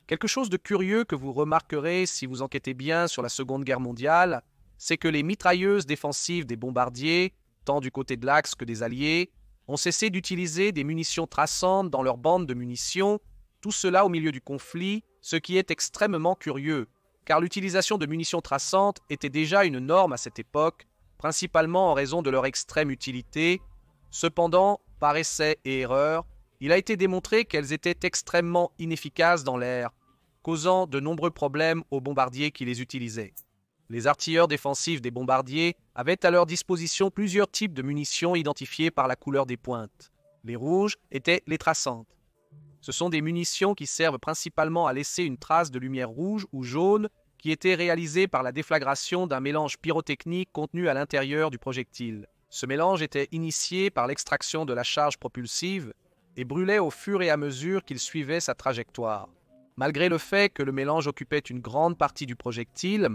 Quelque chose de curieux que vous remarquerez si vous enquêtez bien sur la Seconde Guerre mondiale, c'est que les mitrailleuses défensives des bombardiers, tant du côté de l'Axe que des Alliés, ont cessé d'utiliser des munitions traçantes dans leurs bandes de munitions, tout cela au milieu du conflit, ce qui est extrêmement curieux, car l'utilisation de munitions traçantes était déjà une norme à cette époque, principalement en raison de leur extrême utilité. Cependant, par essai et erreur, il a été démontré qu'elles étaient extrêmement inefficaces dans l'air, causant de nombreux problèmes aux bombardiers qui les utilisaient. Les artilleurs défensifs des bombardiers avaient à leur disposition plusieurs types de munitions identifiées par la couleur des pointes. Les rouges étaient les traçantes. Ce sont des munitions qui servent principalement à laisser une trace de lumière rouge ou jaune qui était réalisée par la déflagration d'un mélange pyrotechnique contenu à l'intérieur du projectile. Ce mélange était initié par l'extraction de la charge propulsive et brûlait au fur et à mesure qu'il suivait sa trajectoire. Malgré le fait que le mélange occupait une grande partie du projectile,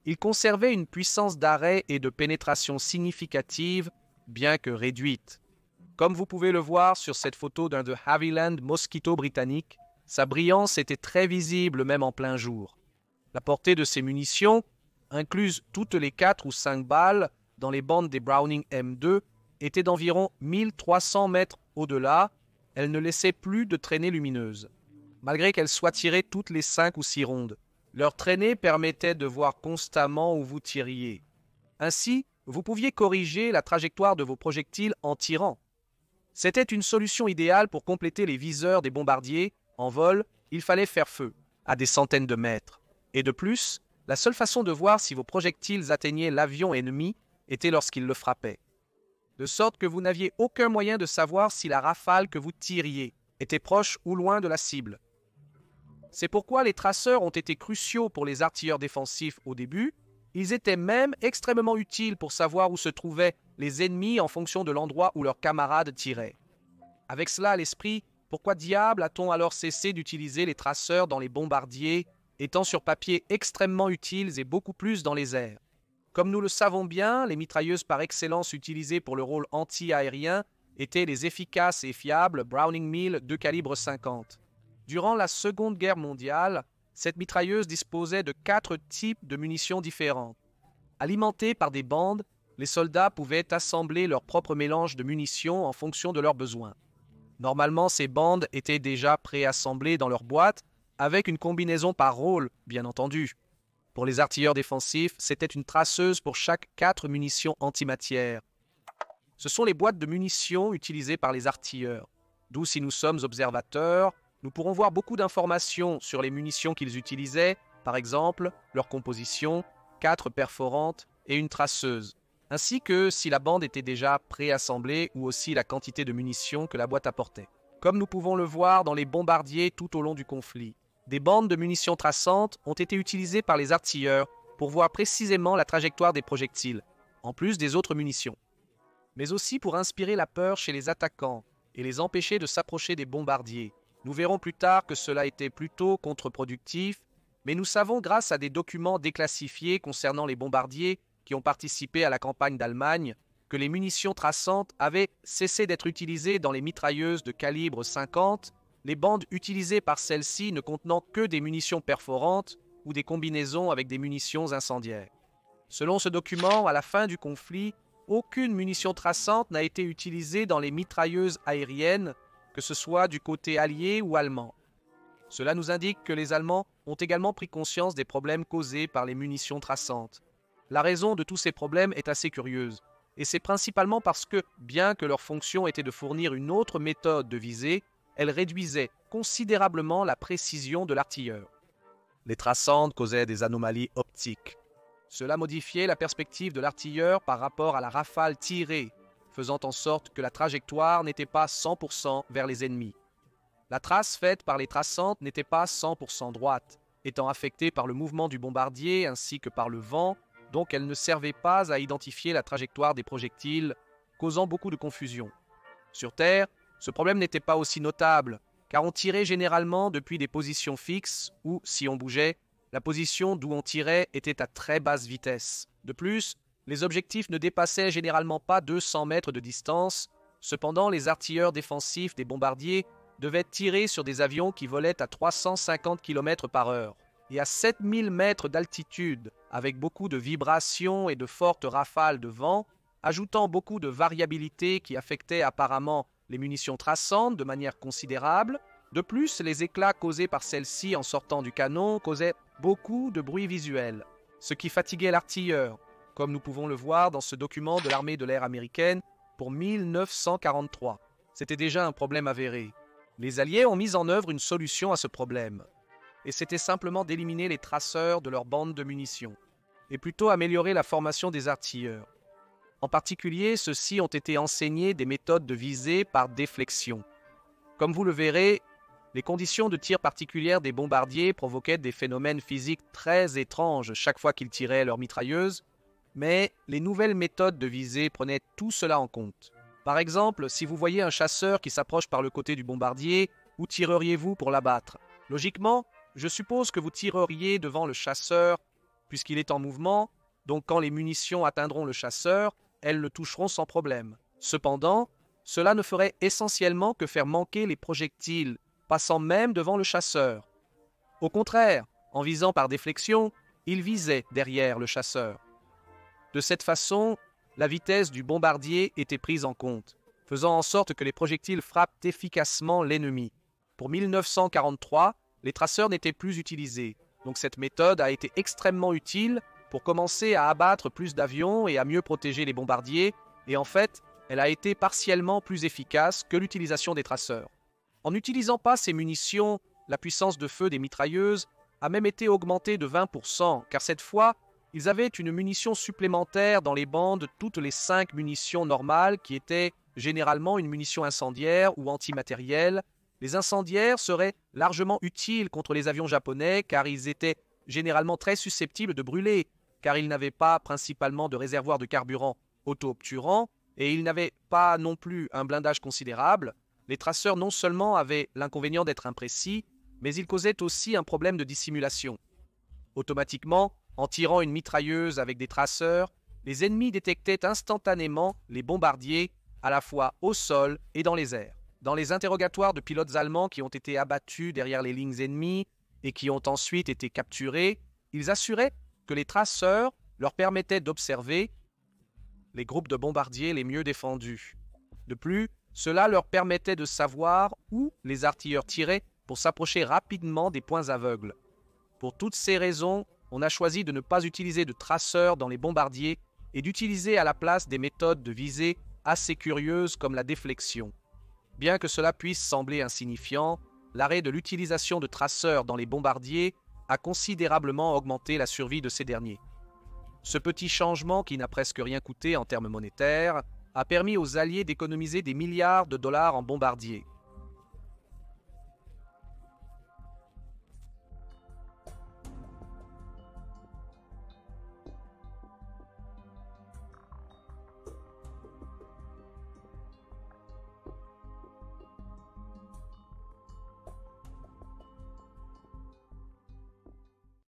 il conservait une puissance d'arrêt et de pénétration significative, bien que réduite. Comme vous pouvez le voir sur cette photo d'un de Havilland Mosquito britannique, sa brillance était très visible même en plein jour. La portée de ces munitions, incluses toutes les 4 ou 5 balles dans les bandes des Browning M2, était d'environ 1300 mètres au-delà. Elle ne laissait plus de traînées lumineuses. Malgré qu'elles soient tirées toutes les 5 ou 6 rondes, leur traînée permettait de voir constamment où vous tiriez. Ainsi, vous pouviez corriger la trajectoire de vos projectiles en tirant. C'était une solution idéale pour compléter les viseurs des bombardiers. En vol, il fallait faire feu, à des centaines de mètres. Et de plus, la seule façon de voir si vos projectiles atteignaient l'avion ennemi était lorsqu'il le frappait. De sorte que vous n'aviez aucun moyen de savoir si la rafale que vous tiriez était proche ou loin de la cible. C'est pourquoi les traceurs ont été cruciaux pour les artilleurs défensifs au début. Ils étaient même extrêmement utiles pour savoir où se trouvaient les ennemis en fonction de l'endroit où leurs camarades tiraient. Avec cela à l'esprit, pourquoi diable a-t-on alors cessé d'utiliser les traceurs dans les bombardiers, étant sur papier extrêmement utiles et beaucoup plus dans les airs? Comme nous le savons bien, les mitrailleuses par excellence utilisées pour le rôle anti-aérien étaient les efficaces et fiables Browning 1000 de calibre 50. Durant la Seconde Guerre mondiale, cette mitrailleuse disposait de 4 types de munitions différentes. Alimentées par des bandes, les soldats pouvaient assembler leur propre mélange de munitions en fonction de leurs besoins. Normalement, ces bandes étaient déjà préassemblées dans leur boîte, avec une combinaison par rôle, bien entendu. Pour les artilleurs défensifs, c'était une traceuse pour chaque 4 munitions antimatière. Ce sont les boîtes de munitions utilisées par les artilleurs, d'où si nous sommes observateurs, nous pourrons voir beaucoup d'informations sur les munitions qu'ils utilisaient, par exemple leur composition, 4 perforantes et une traceuse, ainsi que si la bande était déjà préassemblée ou aussi la quantité de munitions que la boîte apportait. Comme nous pouvons le voir dans les bombardiers tout au long du conflit, des bandes de munitions traçantes ont été utilisées par les artilleurs pour voir précisément la trajectoire des projectiles, en plus des autres munitions, mais aussi pour inspirer la peur chez les attaquants et les empêcher de s'approcher des bombardiers. Nous verrons plus tard que cela était plutôt contre-productif, mais nous savons grâce à des documents déclassifiés concernant les bombardiers qui ont participé à la campagne d'Allemagne que les munitions traçantes avaient cessé d'être utilisées dans les mitrailleuses de calibre 50, les bandes utilisées par celles-ci ne contenant que des munitions perforantes ou des combinaisons avec des munitions incendiaires. Selon ce document, à la fin du conflit, aucune munition traçante n'a été utilisée dans les mitrailleuses aériennes, que ce soit du côté allié ou allemand. Cela nous indique que les Allemands ont également pris conscience des problèmes causés par les munitions traçantes. La raison de tous ces problèmes est assez curieuse, et c'est principalement parce que, bien que leur fonction était de fournir une autre méthode de visée, elles réduisaient considérablement la précision de l'artilleur. Les traçantes causaient des anomalies optiques. Cela modifiait la perspective de l'artilleur par rapport à la rafale tirée, faisant en sorte que la trajectoire n'était pas 100% vers les ennemis. La trace faite par les traçantes n'était pas 100% droite, étant affectée par le mouvement du bombardier ainsi que par le vent, donc elle ne servait pas à identifier la trajectoire des projectiles, causant beaucoup de confusion. Sur Terre, ce problème n'était pas aussi notable, car on tirait généralement depuis des positions fixes ou, si on bougeait, la position d'où on tirait était à très basse vitesse. De plus, les objectifs ne dépassaient généralement pas 200 mètres de distance. Cependant, les artilleurs défensifs des bombardiers devaient tirer sur des avions qui volaient à 350 km/h et à 7000 mètres d'altitude, avec beaucoup de vibrations et de fortes rafales de vent, ajoutant beaucoup de variabilité qui affectait apparemment les munitions traçantes de manière considérable. De plus, les éclats causés par celles-ci en sortant du canon causaient beaucoup de bruit visuel, ce qui fatiguait l'artilleur, comme nous pouvons le voir dans ce document de l'armée de l'air américaine pour 1943. C'était déjà un problème avéré. Les Alliés ont mis en œuvre une solution à ce problème, et c'était simplement d'éliminer les traceurs de leur bande de munitions, et plutôt améliorer la formation des artilleurs. En particulier, ceux-ci ont été enseignés des méthodes de visée par déflexion. Comme vous le verrez, les conditions de tir particulières des bombardiers provoquaient des phénomènes physiques très étranges chaque fois qu'ils tiraient leurs mitrailleuses, mais les nouvelles méthodes de visée prenaient tout cela en compte. Par exemple, si vous voyez un chasseur qui s'approche par le côté du bombardier, où tireriez-vous pour l'abattre? Logiquement, je suppose que vous tireriez devant le chasseur, puisqu'il est en mouvement, donc quand les munitions atteindront le chasseur, elles le toucheront sans problème. Cependant, cela ne ferait essentiellement que faire manquer les projectiles, passant même devant le chasseur. Au contraire, en visant par déflexion, il visait derrière le chasseur. De cette façon, la vitesse du bombardier était prise en compte, faisant en sorte que les projectiles frappent efficacement l'ennemi. Pour 1943, les traceurs n'étaient plus utilisés, donc cette méthode a été extrêmement utile pour commencer à abattre plus d'avions et à mieux protéger les bombardiers, et en fait, elle a été partiellement plus efficace que l'utilisation des traceurs. En n'utilisant pas ces munitions, la puissance de feu des mitrailleuses a même été augmentée de 20%, car cette fois, ils avaient une munition supplémentaire dans les bandes toutes les 5 munitions normales qui étaient généralement une munition incendiaire ou antimatérielle. Les incendiaires seraient largement utiles contre les avions japonais car ils étaient généralement très susceptibles de brûler, car ils n'avaient pas principalement de réservoir de carburant auto-obturant et ils n'avaient pas non plus un blindage considérable. Les traceurs non seulement avaient l'inconvénient d'être imprécis, mais ils causaient aussi un problème de dissimulation. Automatiquement, en tirant une mitrailleuse avec des traceurs, les ennemis détectaient instantanément les bombardiers à la fois au sol et dans les airs. Dans les interrogatoires de pilotes allemands qui ont été abattus derrière les lignes ennemies et qui ont ensuite été capturés, ils assuraient que les traceurs leur permettaient d'observer les groupes de bombardiers les mieux défendus. De plus, cela leur permettait de savoir où les artilleurs tiraient pour s'approcher rapidement des points aveugles. Pour toutes ces raisons, on a choisi de ne pas utiliser de traceurs dans les bombardiers et d'utiliser à la place des méthodes de visée assez curieuses comme la déflexion. Bien que cela puisse sembler insignifiant, l'arrêt de l'utilisation de traceurs dans les bombardiers a considérablement augmenté la survie de ces derniers. Ce petit changement, qui n'a presque rien coûté en termes monétaires, a permis aux Alliés d'économiser des milliards de dollars en bombardiers.